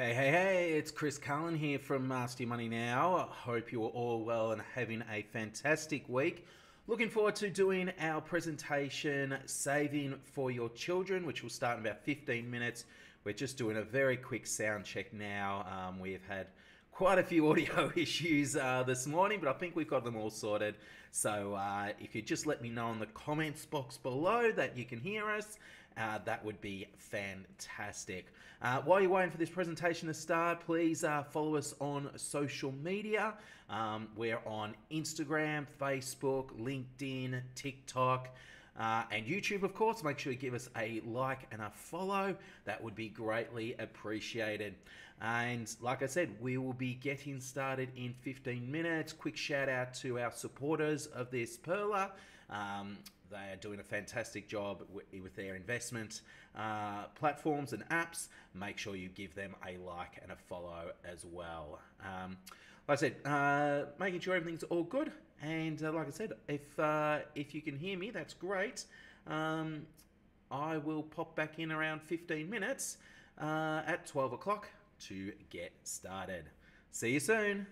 Hey, it's Chris Carlin here from Master Your Money Now. I hope you are all well and having a fantastic week. Looking forward to doing our presentation, Saving for Your Children, which will start in about 15 minutes. We're just doing a very quick sound check now. We've had quite a few audio issues this morning, but I think we've got them all sorted. So if you just let me know in the comments box below that you can hear us, that would be fantastic. While you're waiting for this presentation to start, please follow us on social media. We're on Instagram, Facebook, LinkedIn, TikTok, and YouTube, of course. Make sure you give us a like and a follow. That would be greatly appreciated. And like I said, we will be getting started in 15 minutes. Quick shout out to our supporters of this Perla. They are doing a fantastic job with their investment platforms and apps. Make sure you give them a like and a follow as well. Like I said, making sure everything's all good. And like I said, if you can hear me, that's great. I will pop back in around 15 minutes at 12 o'clock to get started. See you soon.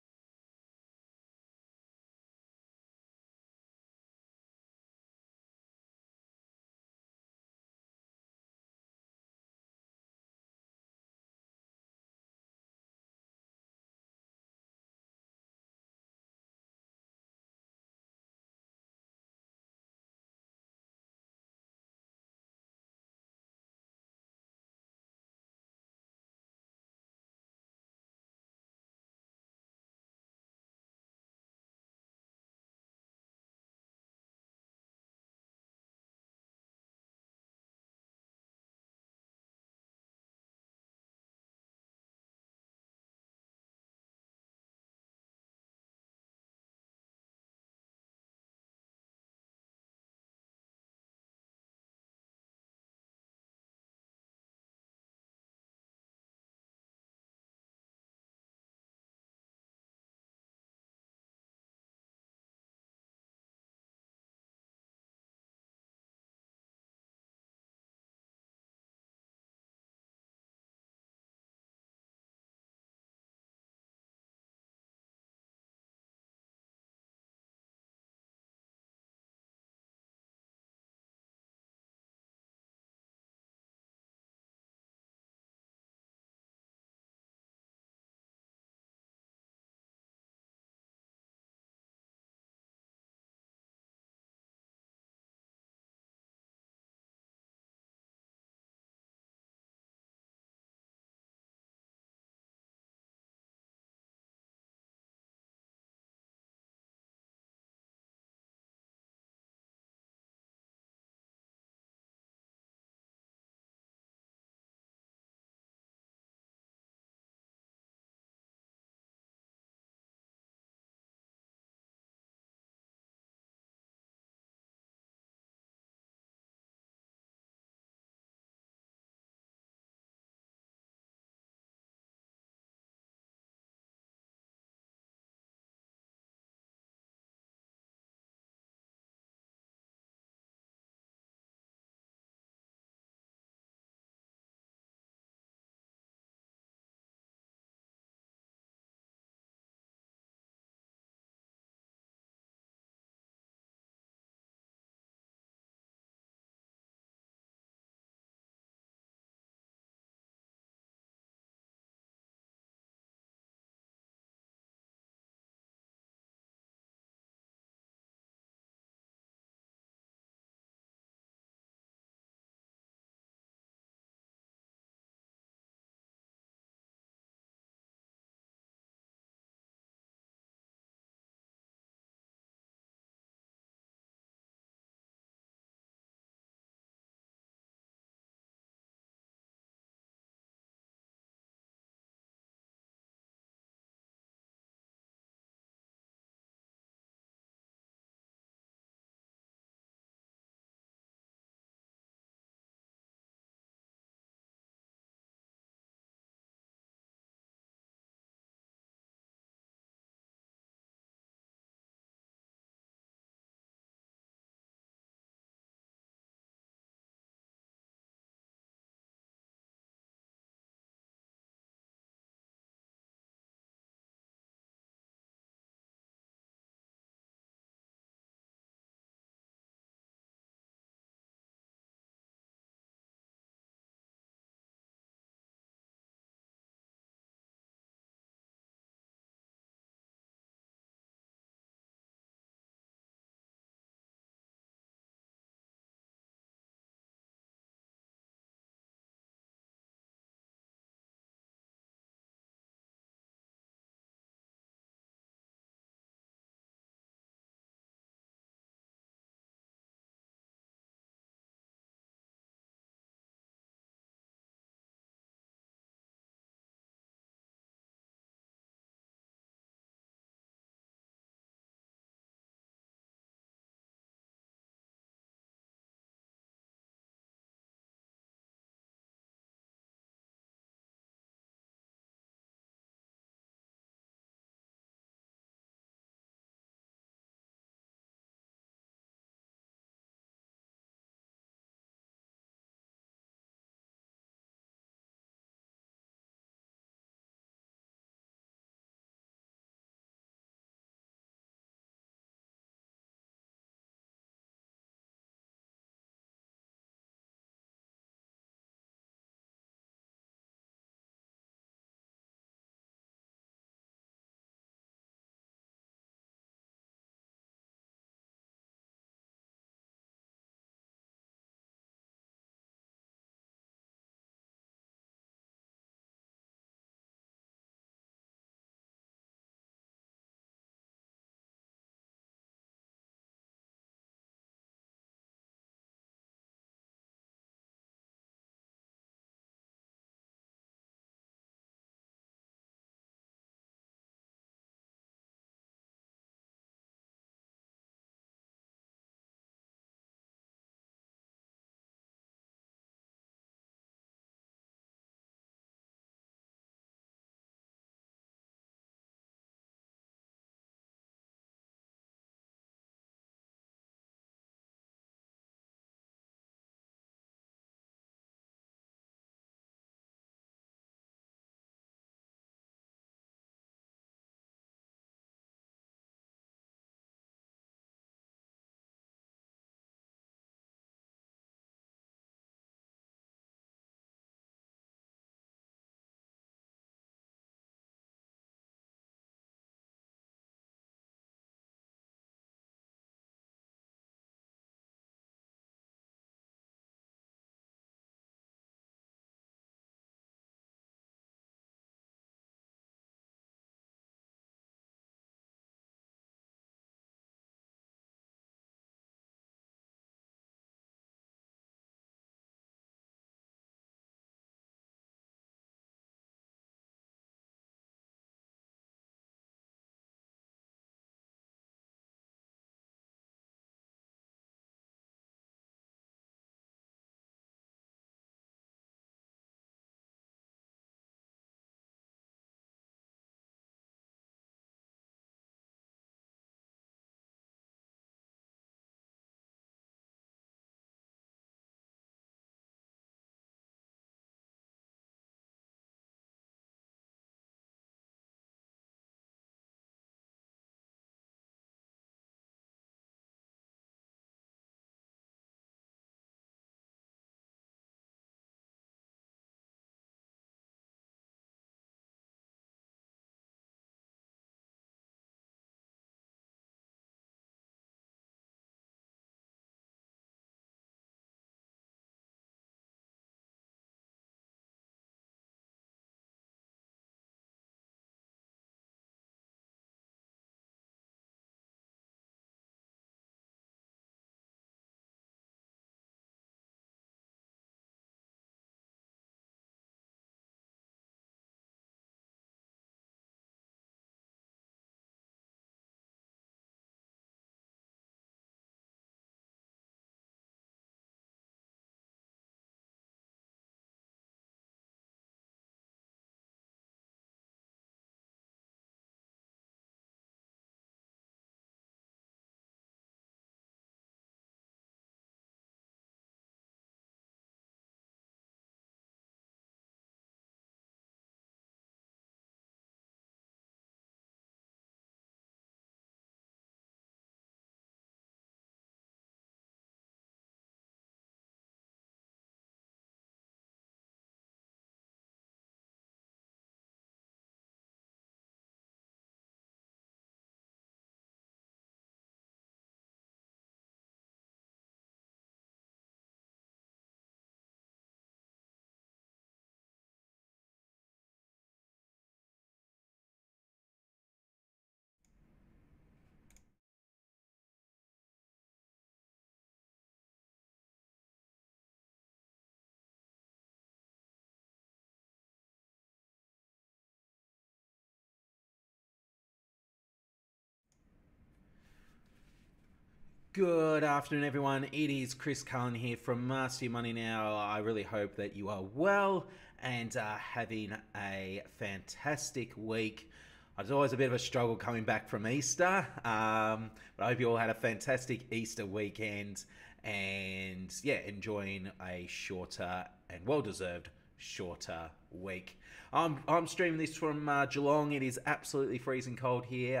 Good afternoon, everyone. It is Chris Carlin here from Master Your Money Now. I really hope that you are well and having a fantastic week. It's always a bit of a struggle coming back from Easter, but I hope you all had a fantastic Easter weekend and, yeah, enjoying a shorter and well-deserved shorter week. I'm streaming this from Geelong. It is absolutely freezing cold here.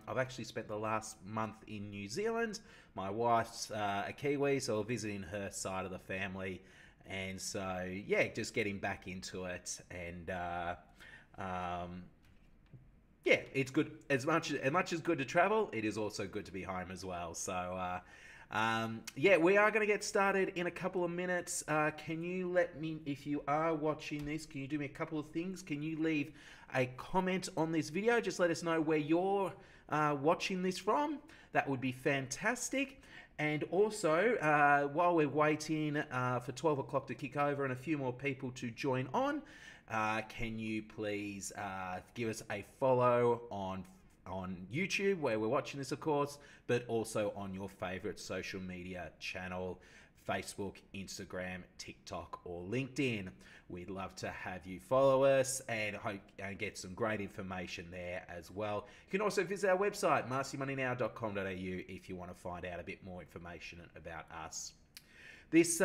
I've actually spent the last month in New Zealand. My wife's a Kiwi, so we're visiting her side of the family. And so, yeah, just getting back into it. And, yeah, it's good. As much as good to travel, it is also good to be home as well. So, yeah, we are going to get started in a couple of minutes. Can you let me, if you are watching this, can you do me a couple of things? Can you leave a comment on this video? Just let us know where you're watching this from. That would be fantastic. And also, while we're waiting for 12 o'clock to kick over and a few more people to join on, can you please give us a follow on YouTube, where we're watching this, of course, but also on your favorite social media channel, Facebook, Instagram, TikTok, or LinkedIn. We'd love to have you follow us and hope and get some great information there as well. You can also visit our website, masteryourmoneynow.com.au, if you want to find out a bit more information about us. This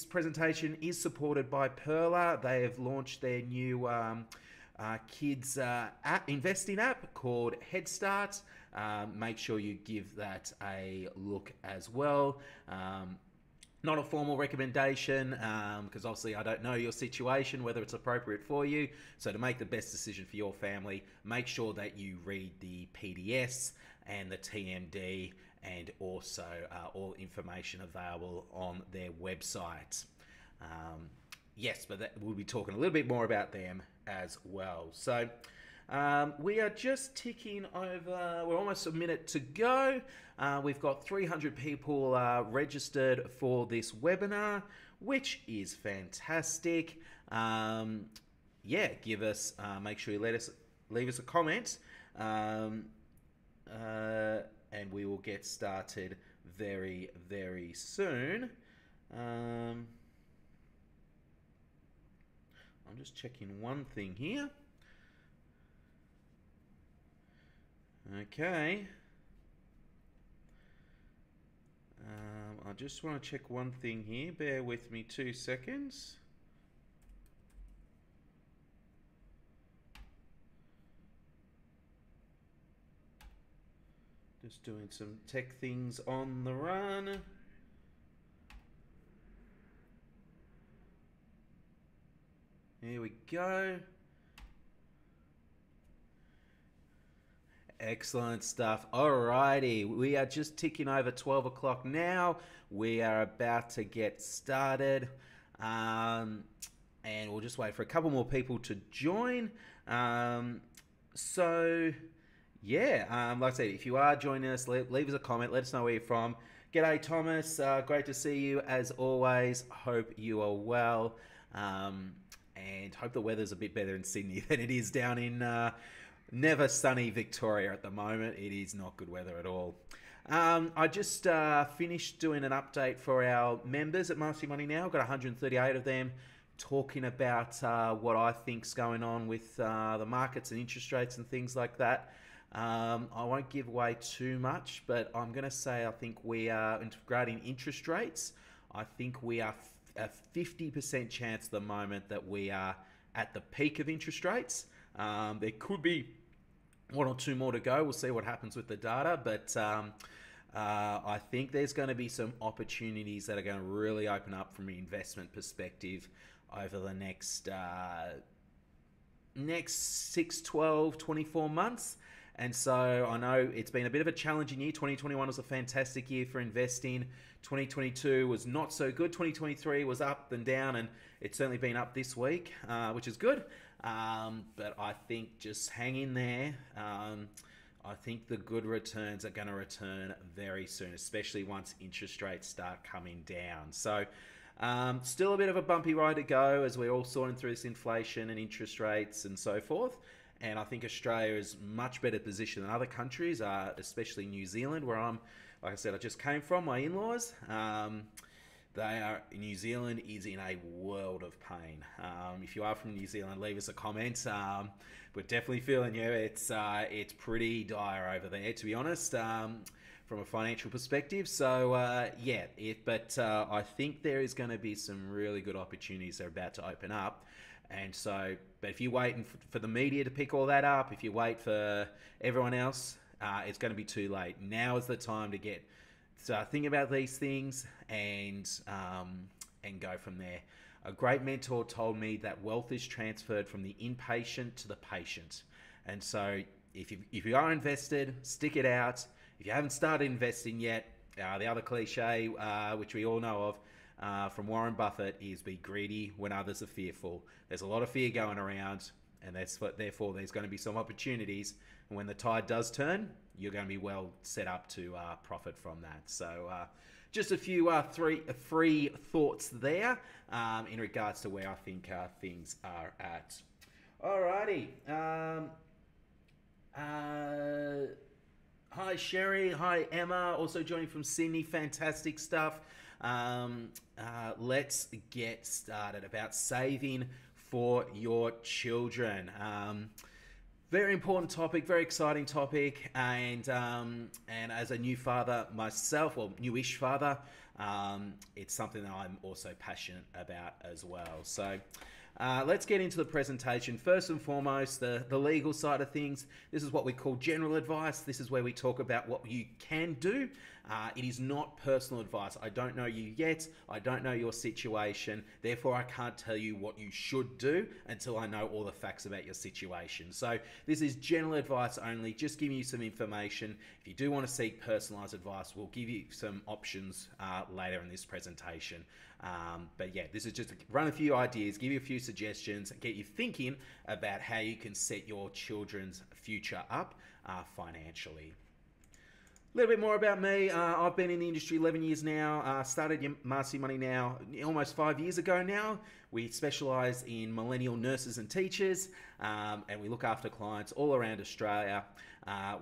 presentation is supported by Perla. They have launched their new kids investing app called Head Start. Make sure you give that a look as well. Not a formal recommendation, because obviously I don't know your situation, whether it's appropriate for you. So to make the best decision for your family, make sure that you read the PDS and the TMD, and also all information available on their website. Yes, but we'll be talking a little bit more about them as well. So we are just ticking over. We're almost a minute to go. We've got 300 people registered for this webinar, which is fantastic. Yeah, give us, make sure you leave us a comment, and we will get started very, very soon. I'm just checking one thing here. Okay. I just want to check one thing here. Bear with me 2 seconds. Just doing some tech things on the run. Here we go. Excellent stuff. Alrighty, we are just ticking over 12 o'clock now. We are about to get started. And we'll just wait for a couple more people to join. So, yeah, like I said, if you are joining us, leave us a comment. Let us know where you're from. G'day, Thomas. Great to see you as always. Hope you are well. And hope the weather's a bit better in Sydney than it is down in never sunny Victoria at the moment. It is not good weather at all. I just finished doing an update for our members at Master Your Money Now. I've got 138 of them talking about what I think's going on with the markets and interest rates and things like that. I won't give away too much, but I'm going to say I think we are integrating interest rates. I think we are a 50% chance at the moment that we are at the peak of interest rates. There could be one or two more to go. We'll see what happens with the data, but I think there's going to be some opportunities that are going to really open up from an investment perspective over the next 6, 12, 24 months. And so I know it's been a bit of a challenging year. 2021 was a fantastic year for investing. 2022 was not so good. 2023 was up and down, and it's certainly been up this week, which is good. But I think just hang in there. I think the good returns are going to return very soon, especially once interest rates start coming down. So still a bit of a bumpy ride to go as we're all sorting through this inflation and interest rates and so forth. And I think Australia is much better positioned than other countries, especially New Zealand, where I'm like I said, I just came from my in-laws. New Zealand is in a world of pain. If you are from New Zealand, leave us a comment. We're definitely feeling you. It's pretty dire over there, to be honest, from a financial perspective. So I think there is going to be some really good opportunities that are about to open up. And so, but if you wait for the media to pick all that up, if you wait for everyone else, it's going to be too late. Now is the time to start thinking about these things and go from there. A great mentor told me that wealth is transferred from the impatient to the patient. And so if you are invested, stick it out. If you haven't started investing yet, the other cliche, which we all know of, from Warren Buffett, is be greedy when others are fearful. There's a lot of fear going around, and therefore there's going to be some opportunities. And when the tide does turn, you're going to be well set up to profit from that. So just a few free thoughts there in regards to where I think things are at. Alrighty. Hi Sherry, hi Emma, also joining from Sydney. Fantastic stuff. Let's get started about saving for your children. Very important topic, very exciting topic, and as a new father myself, or newish father, it's something that I'm also passionate about as well. So let's get into the presentation. First and foremost, the legal side of things. This is what we call general advice. This is where we talk about what you can do. It is not personal advice. I don't know you yet. I don't know your situation. Therefore, I can't tell you what you should do until I know all the facts about your situation. So this is general advice only, just giving you some information. If you do want to seek personalized advice, we'll give you some options later in this presentation. But yeah, this is just to run a few ideas, give you a few suggestions, and get you thinking about how you can set your children's future up financially. A little bit more about me. I've been in the industry 11 years now. Started Mastery Money Now almost 5 years ago now. We specialise in millennial nurses and teachers, and we look after clients all around Australia.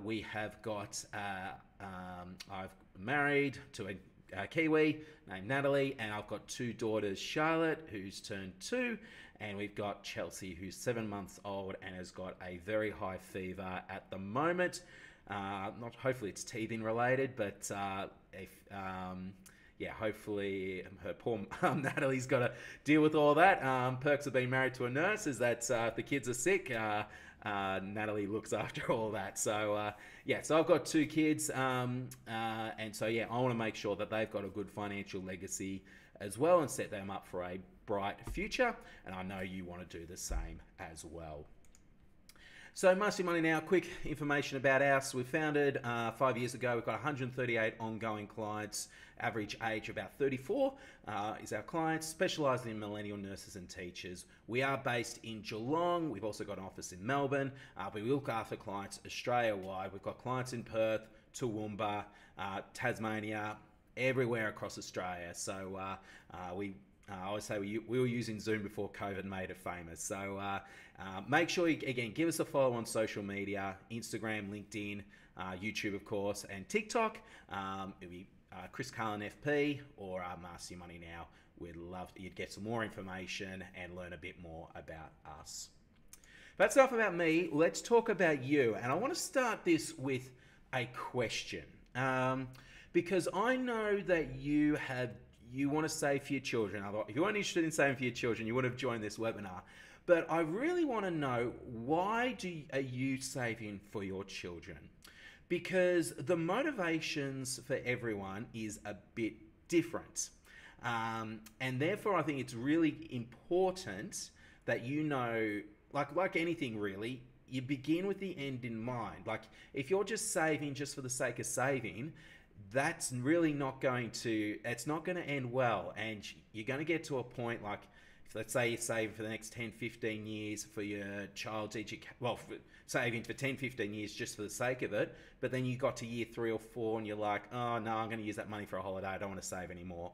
We have got, I've married to a Kiwi named Natalie, and I've got 2 daughters, Charlotte, who's turned 2, and we've got Chelsea, who's 7 months old and has got a very high fever at the moment. Hopefully it's teething related, but hopefully her poor Natalie's got to deal with all that. Perks of being married to a nurse is that if the kids are sick, Natalie looks after all that. So so I've got 2 kids, and so I want to make sure that they've got a good financial legacy as well and set them up for a bright future, and I know you want to do the same as well. So Mastery Money Now, quick information about us. We founded 5 years ago. We've got 138 ongoing clients. Average age about 34 is our clients, specialising in millennial nurses and teachers. We are based in Geelong. We've also got an office in Melbourne, but we look after clients Australia-wide. We've got clients in Perth, Toowoomba, Tasmania, everywhere across Australia. So I always say we were using Zoom before COVID made it famous. So make sure you, again, give us a follow on social media, Instagram, LinkedIn, YouTube, of course, and TikTok. It'll be Chris Carlin FP or Mastery Money Now. We'd love you'd get some more information and learn a bit more about us. That's enough about me. Let's talk about you. And I want to start this with a question. Because I know that you want to save for your children. If you weren't interested in saving for your children, you would have joined this webinar. But I really want to know, why are you saving for your children? Because the motivations for everyone is a bit different. And therefore, I think it's really important that you know, like anything really, you begin with the end in mind. Like if you're just saving just for the sake of saving, that's really not going to, it's not going to end well. And you're going to get to a point like, let's say you're saving for the next 10, 15 years for your child's education, saving for 10, 15 years just for the sake of it. But then you got to year 3 or 4 and you're like, oh no, I'm going to use that money for a holiday. I don't want to save anymore.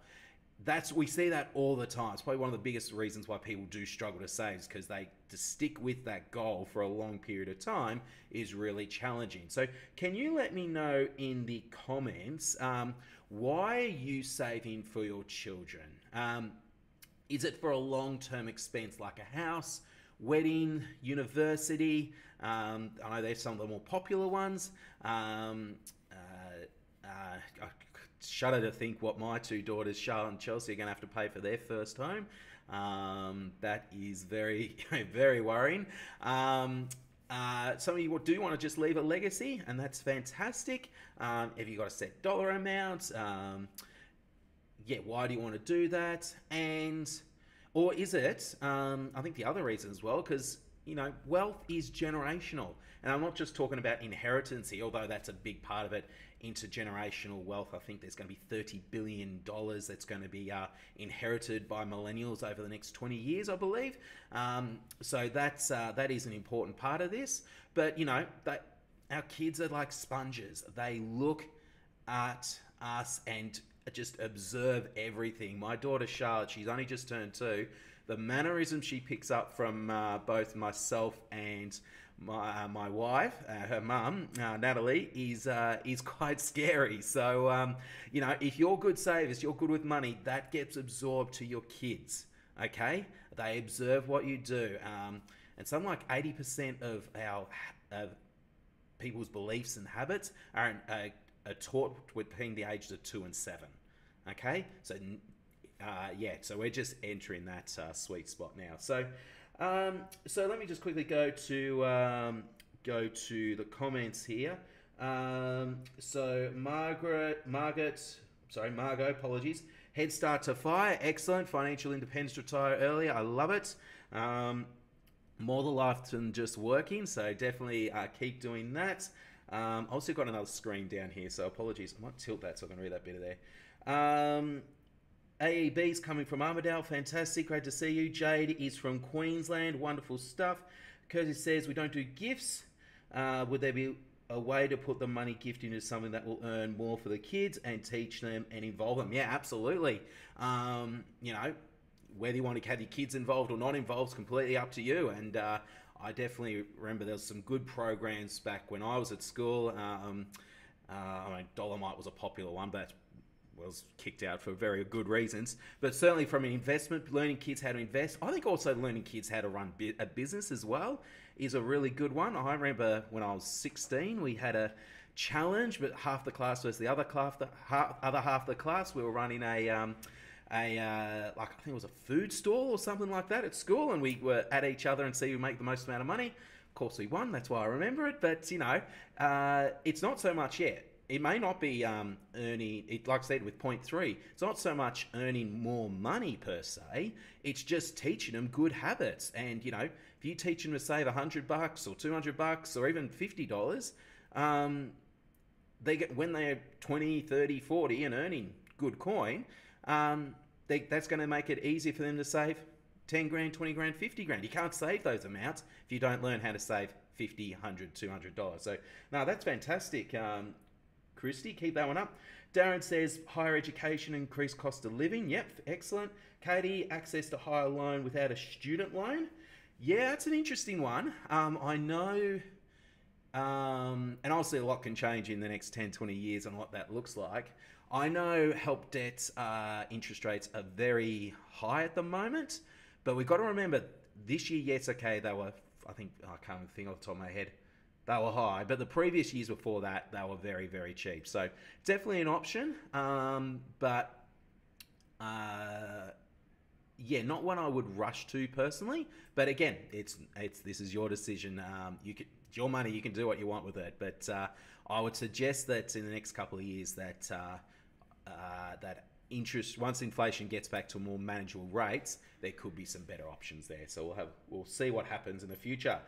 we see that all the time. It's probably one of the biggest reasons why people do struggle to save, because to stick with that goal for a long period of time is really challenging. So can you let me know in the comments, why are you saving for your children? Is it for a long-term expense like a house, wedding, university? I know there's some of the more popular ones. I shudder to think what my two daughters, Charlotte and Chelsea, are going to have to pay for their first home. That is very, very worrying. Some of you do want to just leave a legacy, and that's fantastic. Have you got a set dollar amount? Yeah, why do you want to do that? Or is it, I think the other reason as well, because, wealth is generational. And I'm not just talking about inheritance here, although that's a big part of it, intergenerational wealth. I think there's going to be $30 billion that's going to be inherited by millennials over the next 20 years, I believe. So that is an important part of this. But, that our kids are like sponges. They look at us and just observe everything. My daughter Charlotte, she's only just turned 2. The mannerism she picks up from both myself and my wife, her mum, Natalie, is quite scary. So, if you're good savers, you're good with money, that gets absorbed to your kids, okay? They observe what you do. And something like 80% of people's beliefs and habits are taught between the ages of 2 and 7, okay? So, so we're just entering that sweet spot now. So let me just quickly go to the comments here. So Margot, apologies. Head start to fire, excellent. Financial independence, retire earlier, I love it. More the life than just working, so definitely keep doing that. I also got another screen down here, so apologies. I might tilt that so I can read that bit of there. AEB's coming from Armidale, fantastic, great to see you. Jade is from Queensland, wonderful stuff. Curtis says, we don't do gifts. Would there be a way to put the money gift into something that will earn more for the kids and teach them and involve them? Yeah, absolutely. Whether you want to have your kids involved or not involved is completely up to you. And I definitely remember there was some good programs back when I was at school. Dolomite was a popular one, but was kicked out for very good reasons. But certainly from an investment, learning kids how to invest. I think also learning kids how to run a business as well is a really good one. I remember when I was 16, we had a challenge, but half the class versus the other class. The other half of the class, we were running I think it was a food stall or something like that at school, and we were at each other and see who make the most amount of money. Of course, we won. That's why I remember it. But it's not so much yet. It may not be earning, like I said, with point 3, it's not so much earning more money per se, it's just teaching them good habits. And, if you teach them to save $100 or $200 or even $50, when they're 20, 30, 40 and earning good coin, that's going to make it easier for them to save 10 grand, 20 grand, 50 grand. You can't save those amounts if you don't learn how to save $50, $100, $200. So, no, that's fantastic. Christy, keep that one up. Darren says, higher education, increased cost of living. Yep, excellent. Katie, access to higher loan without a student loan. Yeah, that's an interesting one. I know, and obviously a lot can change in the next 10, 20 years on what that looks like. I know help debt interest rates are very high at the moment, but we've got to remember this year, yes, okay, they were, I can't even think off the top of my head, they were high, but the previous years before that, they were very, very cheap. So definitely an option, but yeah, not one I would rush to personally. But again, this is your decision. It's your money, you can do what you want with it. But I would suggest that in the next couple of years that that interest, once inflation gets back to more manageable rates, there could be some better options there. So we'll see what happens in the future.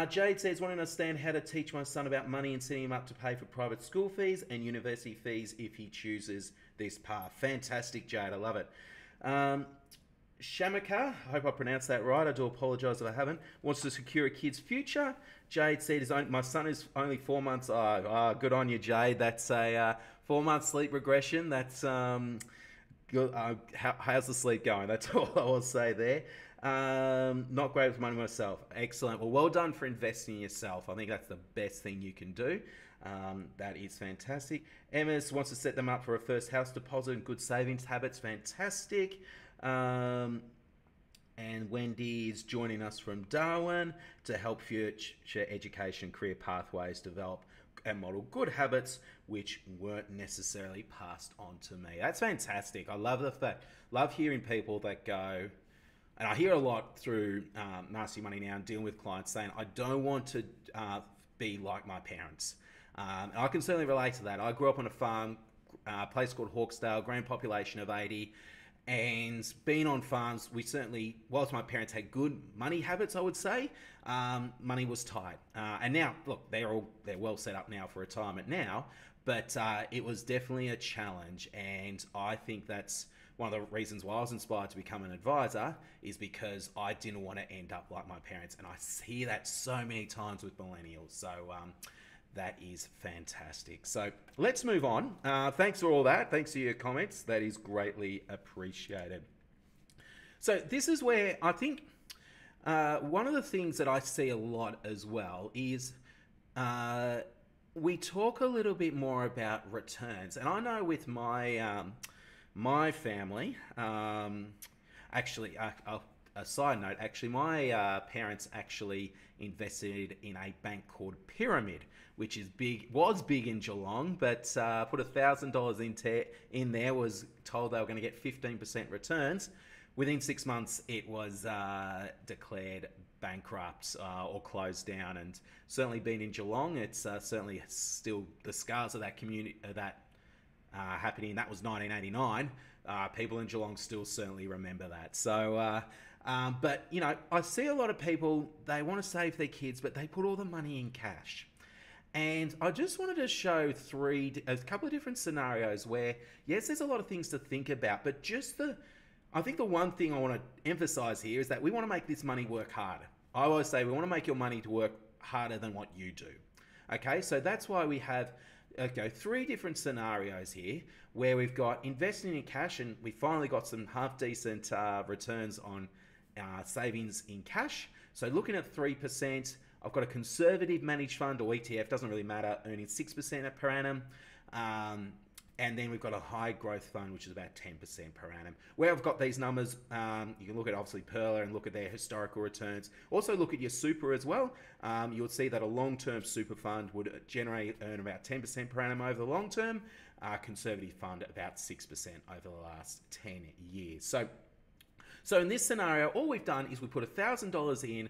Jade says, want to understand how to teach my son about money and setting him up to pay for private school fees and university fees if he chooses this path. Fantastic, Jade. I love it. Shamika, I hope I pronounced that right. I do apologise if I haven't. Wants to secure a kid's future. Jade said, my son is only 4 months old. Good on you, Jade. That's a 4-month sleep regression. That's Good. How's the sleep going? That's all I will say there. Not great with money myself. Excellent. Well done for investing in yourself. I think that's the best thing you can do. That is fantastic. Emma's wants to set them up for a first house deposit and good savings habits. Fantastic. And Wendy is joining us from Darwin to help future education career pathways develop and model good habits which weren't necessarily passed on to me. That's fantastic. I love the fact, love hearing people that go, and I hear a lot through Nasty Money Now and dealing with clients saying, I don't want to be like my parents. And I can certainly relate to that. I grew up on a farm, a place called Hawkesdale, grand population of 80. And being on farms, we certainly, whilst my parents had good money habits, I would say, money was tight. And now, look, they're well set up now for retirement now, but it was definitely a challenge. And I think that's one of the reasons why I was inspired to become an advisor, is because I didn't want to end up like my parents. And I see that so many times with millennials. So that is fantastic. So let's move on. Thanks for all that. Thanks for your comments. That is greatly appreciated. So this is where I think one of the things that I see a lot as well is we talk a little bit more about returns. And I know with my my family, actually, a side note, actually, my parents actually invested in a bank called Pyramid, which is big, was big in Geelong, but put $1,000 in there, was told they were going to get 15% returns. Within 6 months, it was declared bankrupt or closed down. And certainly being in Geelong, it's certainly still the scars of that community, happening. That was 1989. People in Geelong still certainly remember that. So, but you know, I see a lot of people, they want to save their kids, but they put all the money in cash. And I just wanted to show a couple of different scenarios where, yes, there's a lot of things to think about, but I think the one thing I want to emphasize here is that we want to make this money work harder. I always say we want to make your money to work harder than what you do. Okay, so that's why we have 3 different scenarios here where we've got investing in cash, and we finally got some half decent returns on savings in cash. So looking at 3%, I've got a conservative managed fund or ETF, doesn't really matter, earning 6% per annum. And then we've got a high growth fund, which is about 10% per annum. Where I've got these numbers, you can look at obviously Perla and look at their historical returns. Also look at your super as well. You'll see that a long-term super fund would earn about 10% per annum over the long term. Conservative fund about 6% over the last 10 years. So in this scenario, all we've done is we put $1,000 in.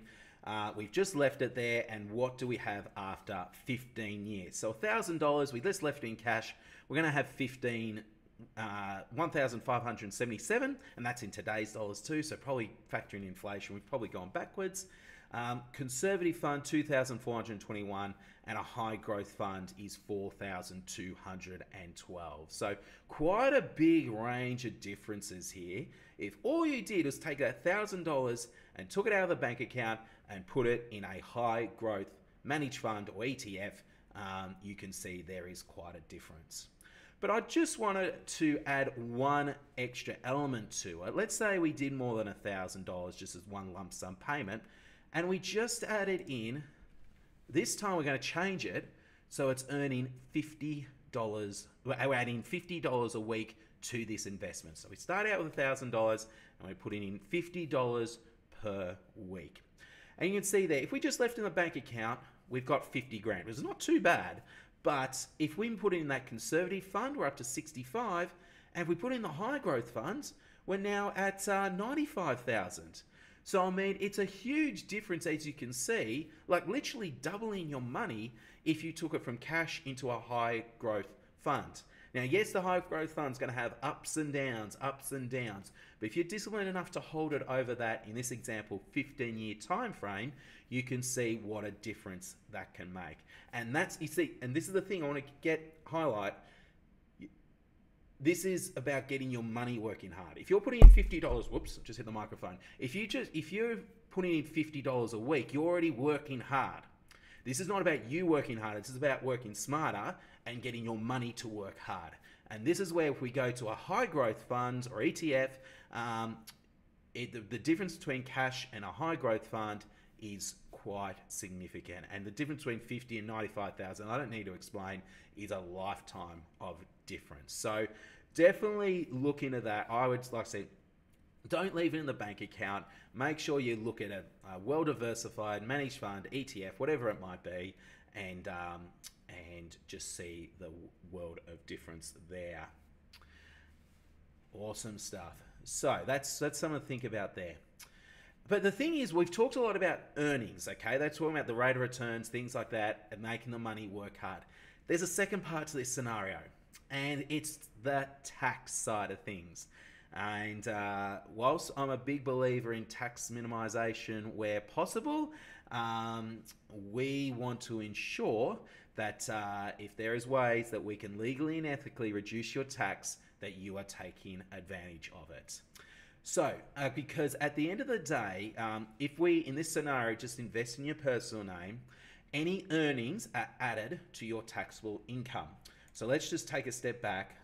We've just left it there, and what do we have after 15 years? So $1,000, we just left it in cash. We're going to have 1,577, and that's in today's dollars too, so probably factoring inflation, we've probably gone backwards. Conservative fund, 2,421, and a high growth fund is 4,212. So quite a big range of differences here. If all you did was take that $1,000 and took it out of the bank account and put it in a high growth managed fund or ETF, you can see there is quite a difference. But I just wanted to add one extra element to it. Let's say we did more than $1,000 just as one lump sum payment, and we just added in, this time we're going to change it, so it's earning $50. We're adding $50 a week to this investment. So we start out with $1,000 and we're putting in $50 per week. And you can see there, if we just left in the bank account, we've got 50 grand, which is not too bad. But if we put in that conservative fund, we're up to 65. And if we put in the high growth funds, we're now at 95,000. So, I mean, it's a huge difference, as you can see, like literally doubling your money if you took it from cash into a high growth fund. Now, yes, the high growth fund's going to have ups and downs. But if you're disciplined enough to hold it over that, in this example, 15-year time frame, you can see what a difference that can make. And that's, you see, and this is the thing I want to highlight. This is about getting your money working hard. If you're putting in $50, whoops, just hit the microphone. If you're putting in $50 a week, you're already working hard. This is not about you working harder. This is about working smarter and getting your money to work hard. And this is where if we go to a high growth fund or ETF, the difference between cash and a high growth fund is quite significant. And the difference between 50 and 95,000, I don't need to explain, is a lifetime of difference. So definitely look into that. I would, like I said, don't leave it in the bank account. Make sure you look at a well-diversified managed fund, ETF, whatever it might be, and just see the world of difference there. Awesome stuff. So that's something to think about there. But the thing is, we've talked a lot about earnings, okay? They're talking about the rate of returns, things like that, and making the money work hard. There's a second part to this scenario, and it's the tax side of things. And whilst I'm a big believer in tax minimization where possible, we want to ensure that if there is ways that we can legally and ethically reduce your tax, that you are taking advantage of it. So, because at the end of the day, if we, in this scenario, just invest in your personal name, any earnings are added to your taxable income. So let's just take a step back.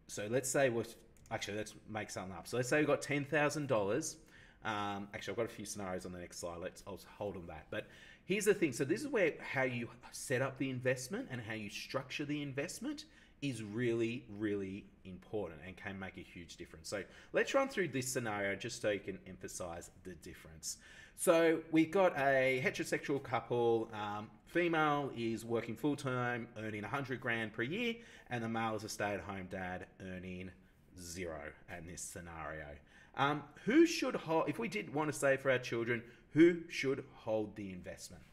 So let's say let's make something up. So let's say we've got $10,000. Actually, I've got a few scenarios on the next slide. I'll hold on that. But here's the thing. So this is where how you set up the investment and how you structure the investment is really, really important and can make a huge difference. So let's run through this scenario just so you can emphasize the difference. So we've got a heterosexual couple. Female is working full-time, earning 100 grand per year, and the male is a stay-at-home dad earning 0 in this scenario. Who should hold, if we did want to save for our children, who should hold the investment?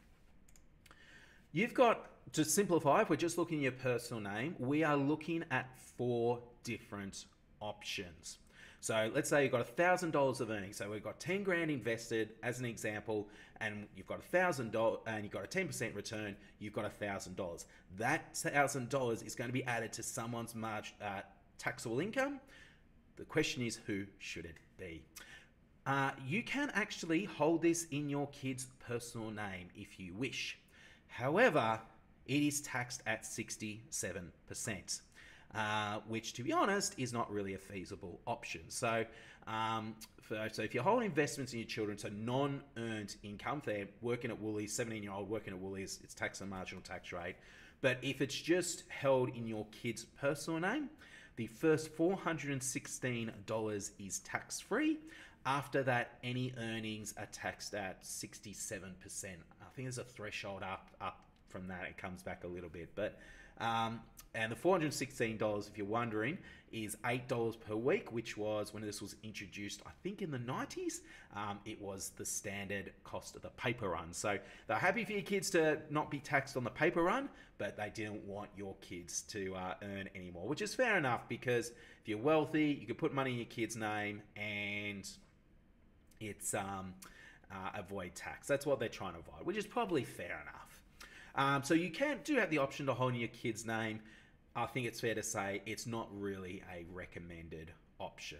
You've got, to simplify, if we're just looking at your personal name, we are looking at 4 different options. So let's say you've got $1,000 of earnings. So we've got 10 grand invested as an example, and you've got $1,000 and you've got a 10% return, you've got $1,000. That $1,000 is going to be added to someone's taxable income. The question is, who should it be? You can actually hold this in your kid's personal name if you wish. However, it is taxed at 67%. Which, to be honest, is not really a feasible option. So, so if you hold investments in your children, so non-earned income, if they're working at Woolies, 17-year-old working at Woolies, it's taxed on marginal tax rate. But if it's just held in your kid's personal name, the first $416 is tax-free. After that, any earnings are taxed at 67%. I think there's a threshold up from that. It comes back a little bit, but and the $416, if you're wondering, is $8 per week, which was when this was introduced, I think in the 90s. It was the standard cost of the paper run. So they're happy for your kids to not be taxed on the paper run, but they didn't want your kids to earn anymore, which is fair enough, because if you're wealthy, you can put money in your kid's name and it's avoid tax. That's what they're trying to avoid, which is probably fair enough. So you do have the option to hold in your kid's name. I think it's fair to say it's not really a recommended option.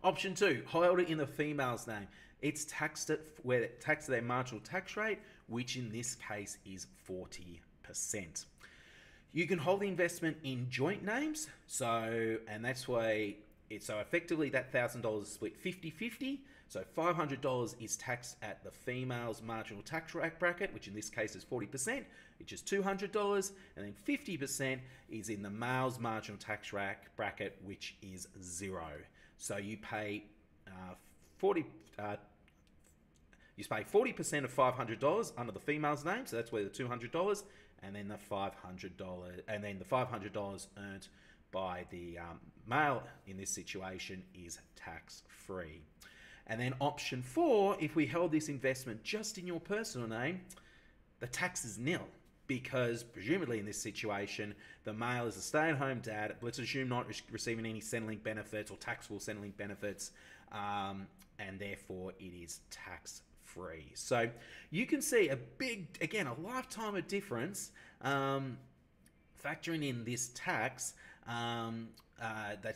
Option 2, hold it in the female's name. It's taxed at their marginal tax rate, which in this case is 40%. You can hold the investment in joint names. And that's why so effectively that $1,000 is split 50-50. So $500 is taxed at the female's marginal tax rate bracket, which in this case is 40%, which is $200, and then 50% is in the male's marginal tax rate bracket, which is 0. So you pay 40% of $500 under the female's name, so that's where the $200, and then the $500 earned by the male in this situation is tax-free. And then option 4, if we held this investment just in your personal name, the tax is nil, because presumably in this situation, the male is a stay-at-home dad, let's assume not receiving any Centrelink benefits or taxable Centrelink benefits, and therefore it is tax-free. So you can see a lifetime of difference, factoring in this tax.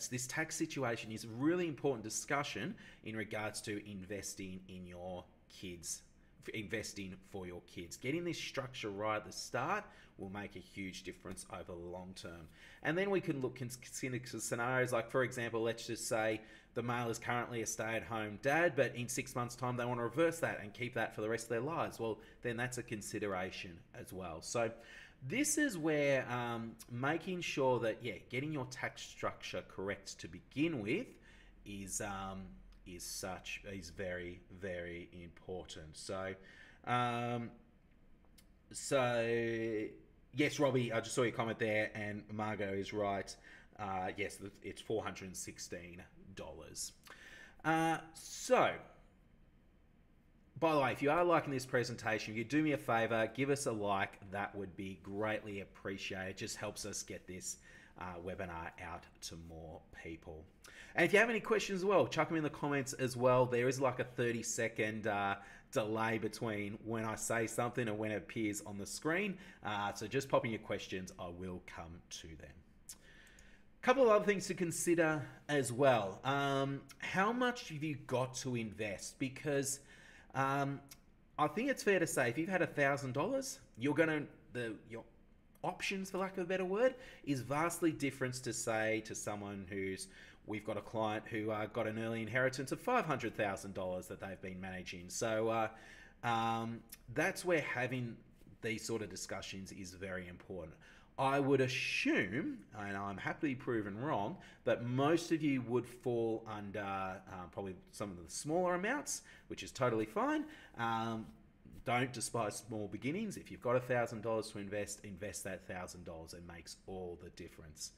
This tax situation is a really important discussion in regards to investing in your kids' investing for your kids. Getting this structure right at the start will make a huge difference over the long term. And then we can consider scenarios like, for example, let's just say the male is currently a stay-at-home dad, but in 6 months' time they want to reverse that and keep that for the rest of their lives. Well, then that's a consideration as well. So this is where making sure that, getting your tax structure correct to begin with is very, very important. So yes, Robbie, I just saw your comment there, and Margot is right. Yes, it's $416. So, by the way, if you are liking this presentation, if you do me a favor, give us a like. That would be greatly appreciated. It just helps us get this webinar out to more people. And if you have any questions as well, chuck them in the comments as well. There is like a 30-second delay between when I say something and when it appears on the screen. So just pop in your questions. I will come to them. A couple of other things to consider as well. How much have you got to invest? Because I think it's fair to say if you've had $1,000, your options, for lack of a better word, is vastly different to say to someone we've got a client who got an early inheritance of $500,000 that they've been managing. So that's where having these sort of discussions is very important. I would assume, and I'm happily proven wrong, that most of you would fall under probably some of the smaller amounts, which is totally fine. Don't despise small beginnings. If you've got $1,000 to invest that $1,000. It makes all the difference.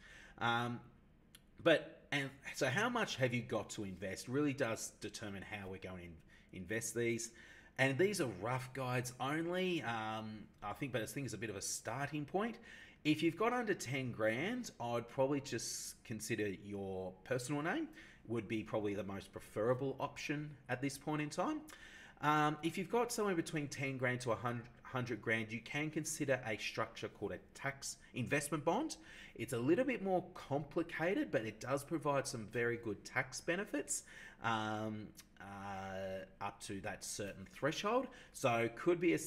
So how much have you got to invest really does determine how we're going to invest these. And these are rough guides only, I think, but I think it's a bit of a starting point. If you've got under 10 grand, I'd probably just consider your personal name would be probably the most preferable option at this point in time. If you've got somewhere between 10 grand to 100 grand, you can consider a structure called a tax investment bond. It's a little bit more complicated, but it does provide some very good tax benefits up to that certain threshold. So could be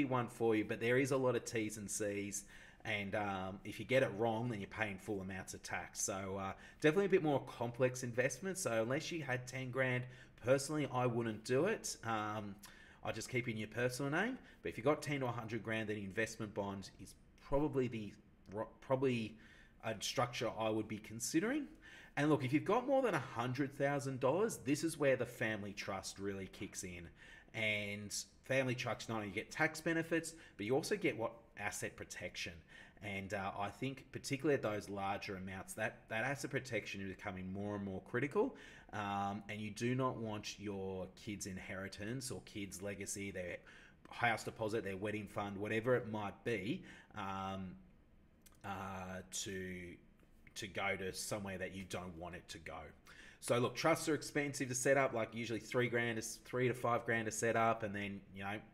one for you, but there is a lot of T's and C's. And if you get it wrong, then you're paying full amounts of tax. So definitely a bit more complex investment. So unless you had 10 grand, personally, I wouldn't do it. I'll just keep in your personal name. But if you've got 10 to 100 grand, then investment bond is probably a structure I would be considering. And look, if you've got more than $100,000, this is where the family trust really kicks in. And family trusts not only get tax benefits, but you also get asset protection. And I think particularly at those larger amounts, that asset protection is becoming more and more critical. And you do not want your kids' inheritance or kids' legacy, their house deposit, their wedding fund, whatever it might be, to go to somewhere that you don't want it to go. So look, trusts are expensive to set up, like usually $3 to $5 grand to set up, and then,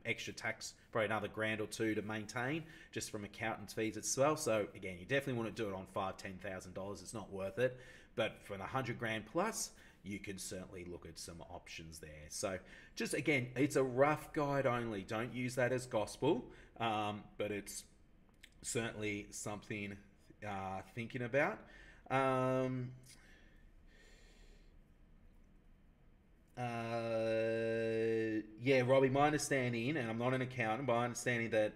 extra tax, probably another grand or two to maintain, just from accountant's fees as well. So again, you definitely want to do it on $5,000-$10,000. It's not worth it. But for the 100 grand plus, you can certainly look at some options there. So just again, it's a rough guide only. Don't use that as gospel, but it's certainly something thinking about. Yeah, Robbie, my understanding, and I'm not an accountant, but my understanding that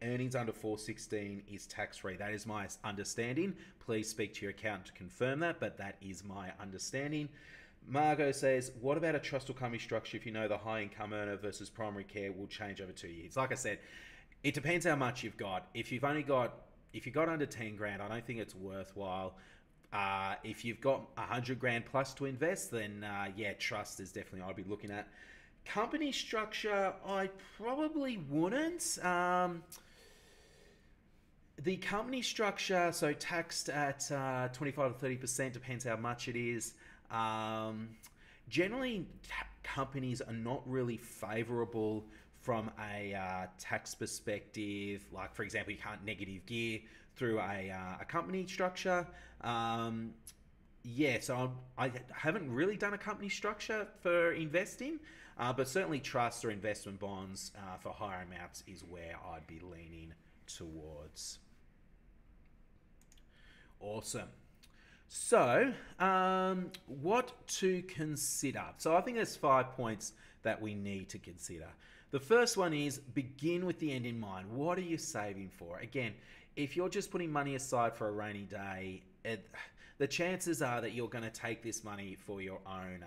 earnings under 416 is tax-free. That is my understanding. Please speak to your accountant to confirm that, but that is my understanding. Margot says, what about a trust or company structure if you know the high income earner versus primary care will change over 2 years? Like I said, it depends how much you've got. If you've got under 10 grand, I don't think it's worthwhile. If you've got 100 grand plus to invest, then yeah, trust is definitely I'd be looking at. Company structure, I probably wouldn't. The company structure, so taxed at 25 to 30%, depends how much it is. Generally, companies are not really favorable from a tax perspective. Like, for example, you can't negative gear through a company structure. Yeah, so I haven't really done a company structure for investing. But certainly trusts or investment bonds for higher amounts is where I'd be leaning towards. Awesome. So, what to consider? So I think there's 5 points that we need to consider. The first one is begin with the end in mind. What are you saving for? Again, if you're just putting money aside for a rainy day, the chances are that you're going to take this money for your own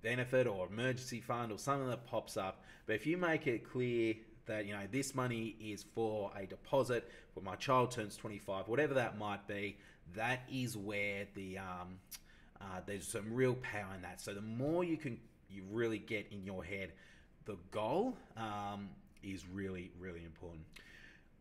benefit or emergency fund or something that pops up. But if you make it clear that this money is for a deposit when my child turns 25, whatever that might be, that is where there's some real power in that. So the more you really get in your head the goal, is really, really important.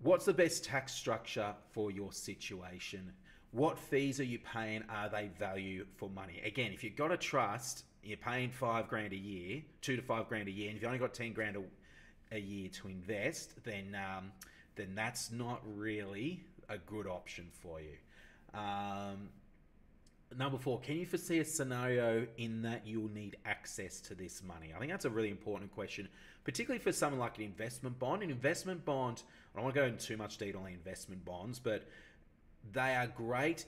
What's the best tax structure for your situation? What fees are you paying? Are they value for money? Again, if you've got a trust, you're paying $5,000 a year, $2,000 to $5,000 a year, and if you've only got $10,000 a year to invest, then that's not really a good option for you. Number 4, can you foresee a scenario in that you'll need access to this money? I think that's a really important question, particularly for someone like an investment bond. An investment bond, I don't want to go into too much detail on investment bonds, but they are great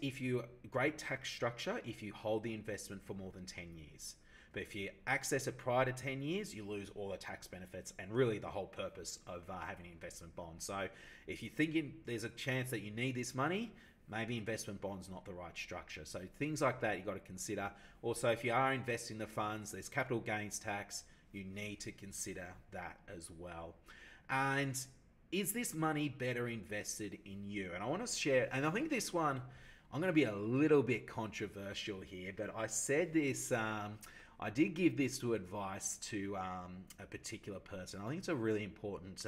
great tax structure if you hold the investment for more than 10 years. But if you access it prior to 10 years, you lose all the tax benefits and really the whole purpose of having an investment bond. So if you're thinking there's a chance that you need this money, maybe investment bond's not the right structure. So things like that you've got to consider. Also, if you are investing the funds, there's capital gains tax. You need to consider that as well. And is this money better invested in you? And I want to share, and I think this one, I'm going to be a little bit controversial here, but I said this, I did give this to advice to a particular person. I think it's a really important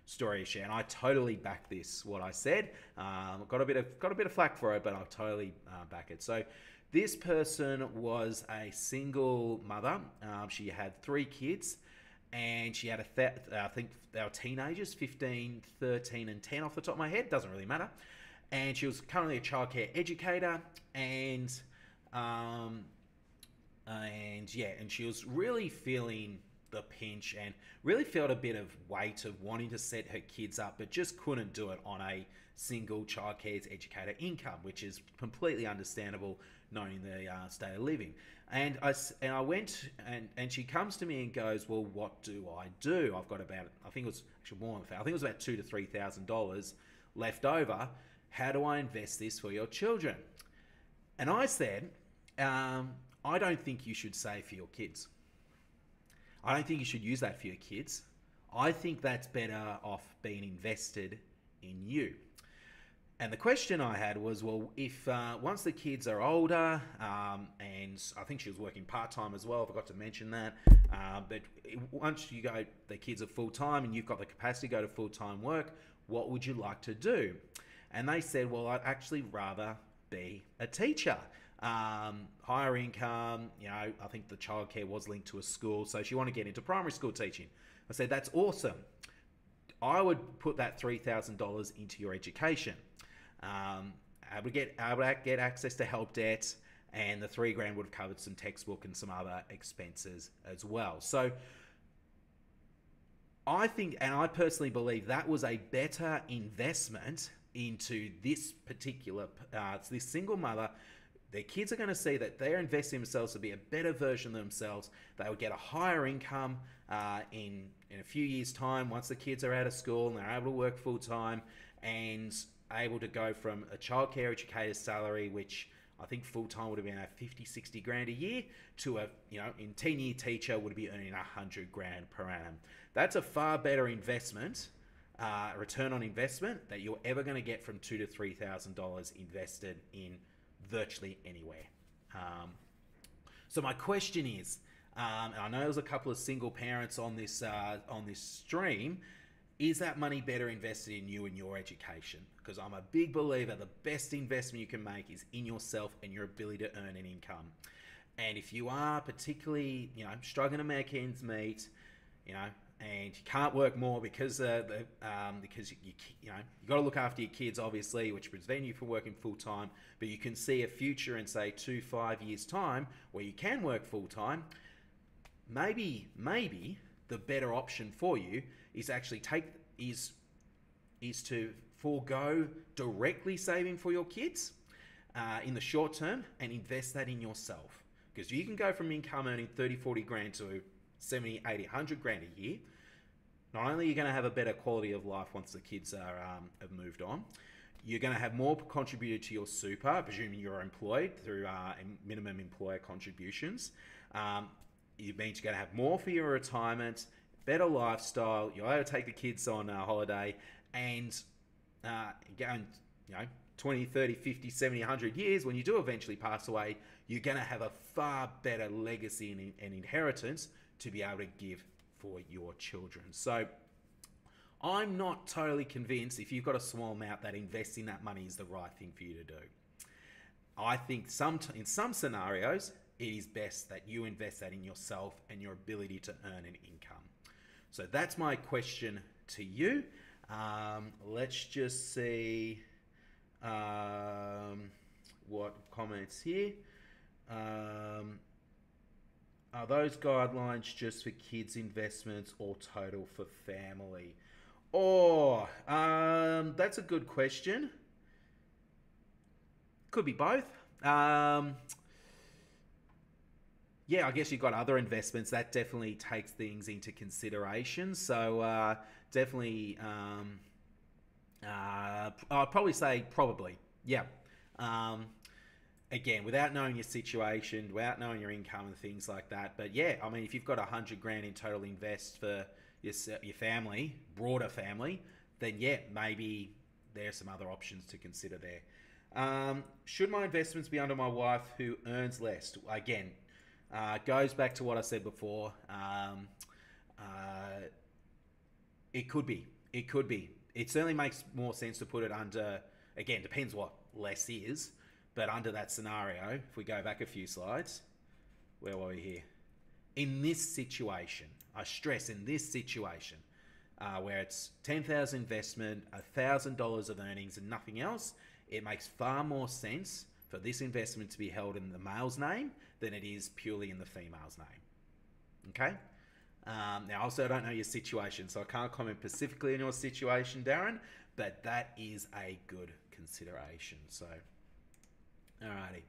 story to share, and I totally back this, what I said. Got a bit of flack for it, but I'll totally back it. So this person was a single mother. She had 3 kids, and she had I think they were teenagers, 15, 13, and 10 off the top of my head. Doesn't really matter. And she was currently a childcare educator, and she was really feeling the pinch and really felt a bit of weight of wanting to set her kids up, but just couldn't do it on a single childcare educator income, which is completely understandable knowing the state of living. And I went and she comes to me and goes, well, what do I do? I've got about, I think it was actually more than that. I think it was about $2,000 to $3,000 left over. How do I invest this for your children? And I said, I don't think you should save for your kids. I don't think you should use that for your kids. I think that's better off being invested in you. And the question I had was, well, if once the kids are older, and I think she was working part-time as well, I forgot to mention that, but once the kids are full-time and you've got the capacity to go to full-time work, what would you like to do? And they said, well, I'd actually rather be a teacher. Higher income, I think the childcare was linked to a school, so she wanted to get into primary school teaching. I said, that's awesome. I would put that $3,000 into your education. I would get access to help debt, and the $3,000 would have covered some textbook and some other expenses as well. So I think, and I personally believe, that was a better investment into this particular, this single mother. Their kids are going to see that they're investing themselves to be a better version of themselves. They would get a higher income in a few years' time once the kids are out of school and they're able to work full-time and able to go from a childcare educator's salary, which I think full-time would have been about 50, 60 grand a year, to a, in 10-year teacher would be earning 100 grand per annum. That's a far better investment, return on investment, that you're ever going to get from $2,000 to $3,000 invested in virtually anywhere. So my question is, and I know there's a couple of single parents on this stream, is that money better invested in you and your education? Because I'm a big believer the best investment you can make is in yourself and your ability to earn an income. And if you are particularly, struggling to make ends meet, and you can't work more because you got to look after your kids, obviously, which prevents you from working full time. But you can see a future in say 2-5 years time where you can work full time. maybe the better option for you is actually is to forego directly saving for your kids in the short term and invest that in yourself. Because you can go from income earning 30, 40 grand to 70, 80, 100 grand a year. Not only are you going to have a better quality of life once the kids have moved on, you're going to have more contributed to your super, presuming you're employed through minimum employer contributions. It means you're going to have more for your retirement, better lifestyle. You're able to take the kids on holiday and going, 20, 30, 50, 70, 100 years, when you do eventually pass away, you're going to have a far better legacy and inheritance to be able to give for your children. So I'm not totally convinced, if you've got a small amount, that investing that money is the right thing for you to do. I think in some scenarios, it is best that you invest that in yourself and your ability to earn an income. So that's my question to you. Let's just see what comments here. Are those guidelines just for kids' investments or total for family? That's a good question. Could be both. Yeah, I guess you've got other investments. That definitely takes things into consideration. So definitely, I'd probably say probably. Yeah. Again, without knowing your situation, without knowing your income and things like that. But yeah, I mean, if you've got 100 grand in total invest for your family, broader family, then yeah, maybe there's some other options to consider there. Should my investments be under my wife who earns less? Again, goes back to what I said before. It could be. It certainly makes more sense to put it under, again, depends what less is. But under that scenario, if we go back a few slides, where were we here? In this situation, I stress in this situation, where it's $10,000 investment, $1,000 of earnings and nothing else, it makes far more sense for this investment to be held in the male's name than it is purely in the female's name. Okay? Now, also, I don't know your situation, so I can't comment specifically on your situation, Darren, but that is a good consideration. So, alrighty.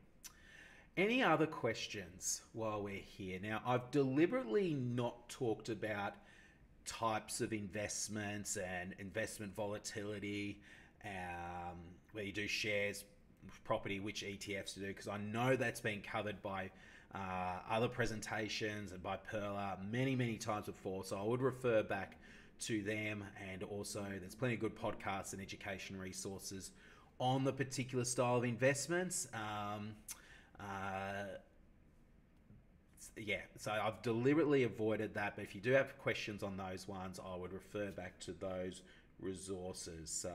Any other questions while we're here? Now, I've deliberately not talked about types of investments and investment volatility, where you do shares, property, which ETFs to do, because I know that's been covered by other presentations and by Perla many, many times before. So I would refer back to them, and also there's plenty of good podcasts and education resources on the particular style of investments. Yeah, so I've deliberately avoided that, but if you do have questions on those ones, I would refer back to those resources. So,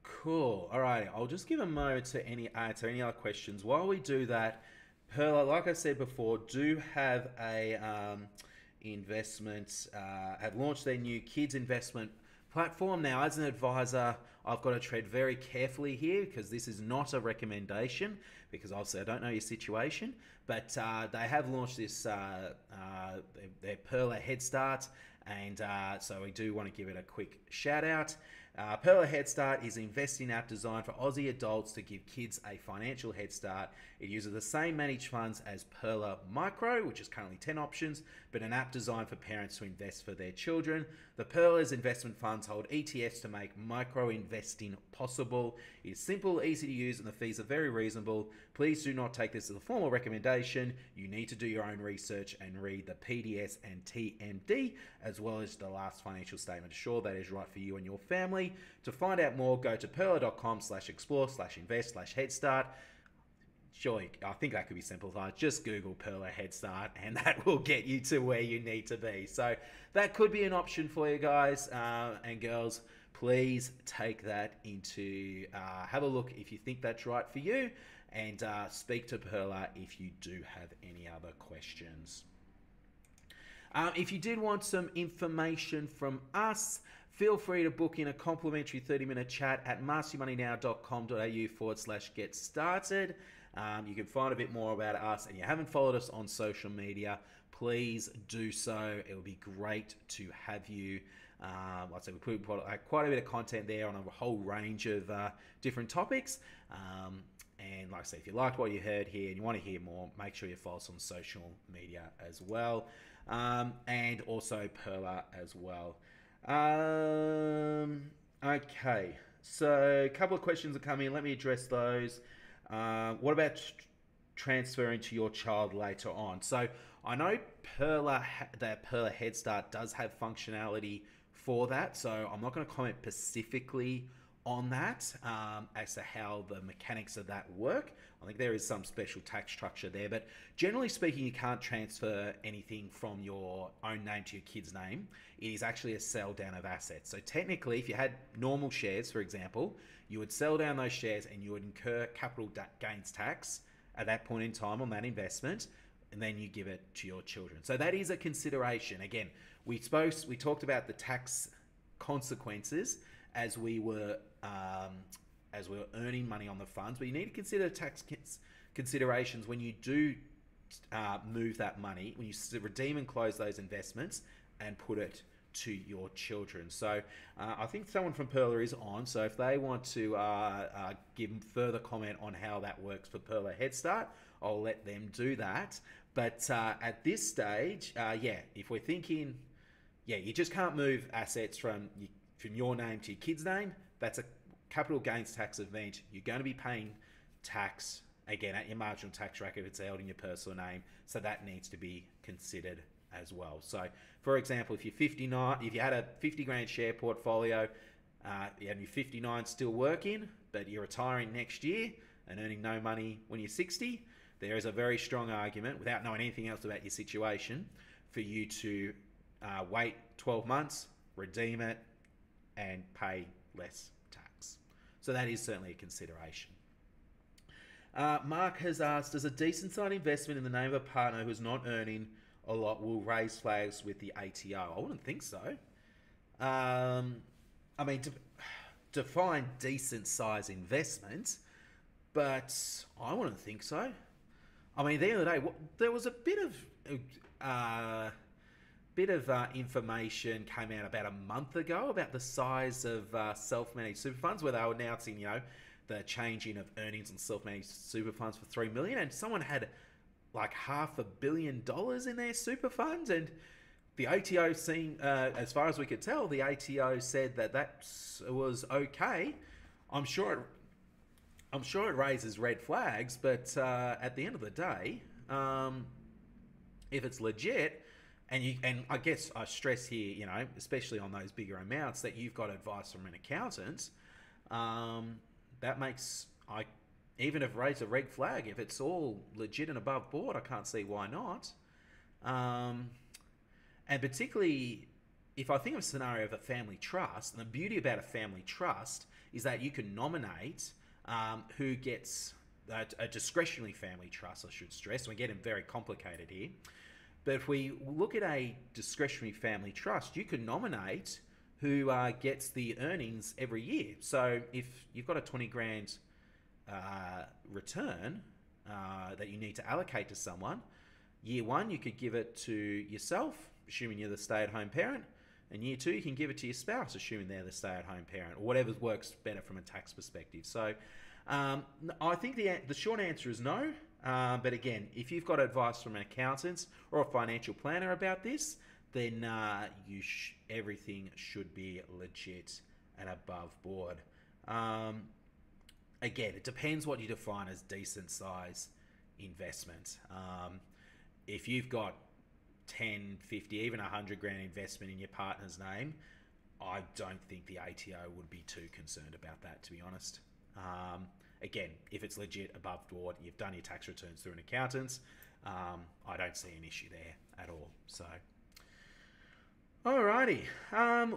cool. All right, I'll just give a moment to any other questions. While we do that, Perla, like I said before, do have a have launched their new kids investment platform. Now, as an advisor, I've got to tread very carefully here, because this is not a recommendation, because obviously I don't know your situation, but they have launched this, their Perla Head Start, and so we do want to give it a quick shout out. Perla Head Start is an investing app designed for Aussie adults to give kids a financial head start. It uses the same managed funds as Perla Micro, which is currently 10 options, but an app designed for parents to invest for their children. The Perla's investment funds hold ETFs to make micro investing possible. It is simple, easy to use, and the fees are very reasonable. Please do not take this as a formal recommendation. You need to do your own research and read the PDS and TMD, as well as the last financial statement to ensure that is right for you and your family. To find out more, go to perla.com/explore/invest/headstart. Surely, I think that could be simplified. Just Google Perla Head Start, and that will get you to where you need to be. So that could be an option for you guys and girls. Please take that into, have a look if you think that's right for you, and speak to Perla if you do have any other questions. If you did want some information from us, feel free to book in a complimentary 30-minute chat at mastermoneynow.com.au/get started. You can find a bit more about us, and you haven't followed us on social media, please do so. It would be great to have you. Like I said, we put quite a bit of content there on a whole range of different topics. And like I said, if you liked what you heard here and you want to hear more, make sure you follow us on social media as well. And also Perla as well. Okay, so a couple of questions are coming in. Let me address those. What about transferring to your child later on? So I know that Perla Head Start does have functionality for that, so I'm not going to comment specifically on that as to how the mechanics of that work. I think there is some special tax structure there, but generally speaking, you can't transfer anything from your own name to your kid's name. It is actually a sell down of assets. So technically, if you had normal shares, for example, you would sell down those shares and you would incur capital gains tax at that point in time on that investment, and then you give it to your children. So that is a consideration. Again, we talked about the tax consequences as we were earning money on the funds, but you need to consider tax considerations when you do move that money, when you redeem and close those investments and put it to your children. So I think someone from Perla is on, so if they want to give further comment on how that works for Perla Head Start, I'll let them do that. But at this stage, if we're thinking, you just can't move assets from your name to your kid's name. That's a capital gains tax event. You're going to be paying tax, again, at your marginal tax rate if it's held in your personal name. So that needs to be considered as well. So, for example, if you had a 50 grand share portfolio, and you're 59 still working, but you're retiring next year and earning no money when you're 60, there is a very strong argument, without knowing anything else about your situation, for you to wait 12 months, redeem it, and pay less tax. So that is certainly a consideration. Mark has asked, does a decent sized investment in the name of a partner who's not earning a lot will raise flags with the ATO? I wouldn't think so. I mean, define decent size investment, but I wouldn't think so. I mean, at the end of the day, there was a bit of information came out about a month ago about the size of self-managed super funds, where they were announcing, the changing of earnings on self-managed super funds for $3 million, and someone had like $500 million in their super funds, and the ATO seemed, as far as we could tell, the ATO said that was okay. I'm sure it raises red flags, but at the end of the day, if it's legit. And I guess I stress here, especially on those bigger amounts, that you've got advice from an accountant. That makes, even if it raises a red flag, if it's all legit and above board, I can't see why not. And particularly, if I think of a scenario of a family trust, and the beauty about a family trust is that you can nominate who gets a discretionary family trust, I should stress. We're getting very complicated here. But if we look at a discretionary family trust, you can nominate who gets the earnings every year. So if you've got a 20 grand return that you need to allocate to someone, year one, you could give it to yourself, assuming you're the stay-at-home parent. And year two, you can give it to your spouse, assuming they're the stay-at-home parent, or whatever works better from a tax perspective. So I think the short answer is no. But again, if you've got advice from an accountant or a financial planner about this, then everything should be legit and above board. Again, it depends what you define as decent size investment. If you've got 10, 50, even 100 grand investment in your partner's name, I don't think the ATO would be too concerned about that, to be honest. Again, if it's legit above board, you've done your tax returns through an accountant, I don't see an issue there at all. So, alrighty,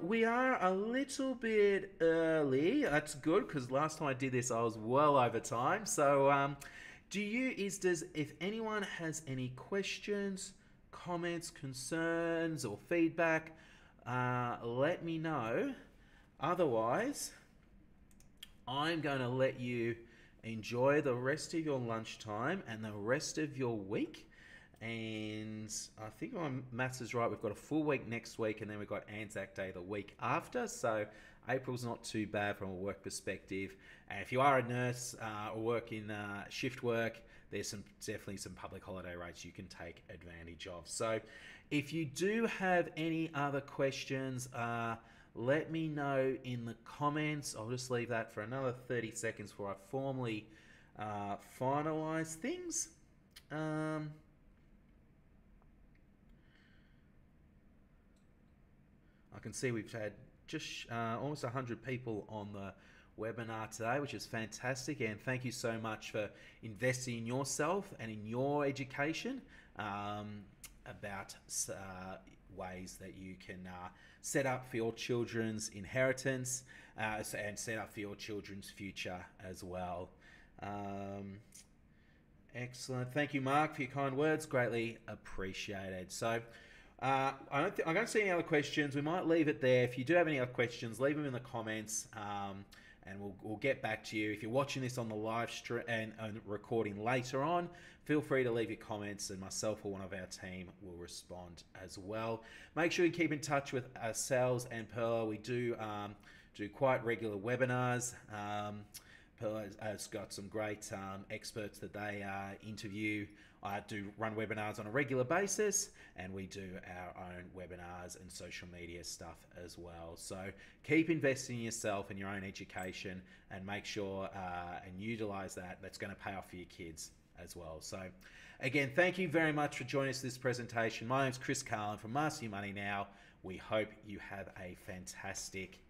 we are a little bit early. That's good, because last time I did this, I was well over time. So, if anyone has any questions, comments, concerns, or feedback, let me know. Otherwise, I'm going to let you enjoy the rest of your lunchtime and the rest of your week. And I think my maths is right. We've got a full week next week, and then we've got Anzac Day the week after. So April's not too bad from a work perspective. And if you are a nurse or work in shift work, there's definitely some public holiday rates you can take advantage of. So if you do have any other questions, let me know in the comments. I'll just leave that for another 30 seconds before I formally finalize things. I can see we've had just almost 100 people on the webinar today, which is fantastic. And thank you so much for investing in yourself and in your education about ways that you can set up for your children's inheritance and set up for your children's future as well. Excellent. Thank you, Mark, for your kind words. Greatly appreciated. So I don't see any other questions. We might leave it there. If you do have any other questions, leave them in the comments, and we'll get back to you. If you're watching this on the live stream and recording later on, feel free to leave your comments, and myself or one of our team will respond as well. Make sure you keep in touch with ourselves and Perla. We do quite regular webinars. Perla has got some great experts that they interview. I do run webinars on a regular basis, and we do our own webinars and social media stuff as well. So keep investing in yourself and your own education, and make sure and utilize that. That's going to pay off for your kids as well. So again, thank you very much for joining us for this presentation. My name's Chris Carlin from Master Your Money Now. We hope you have a fantastic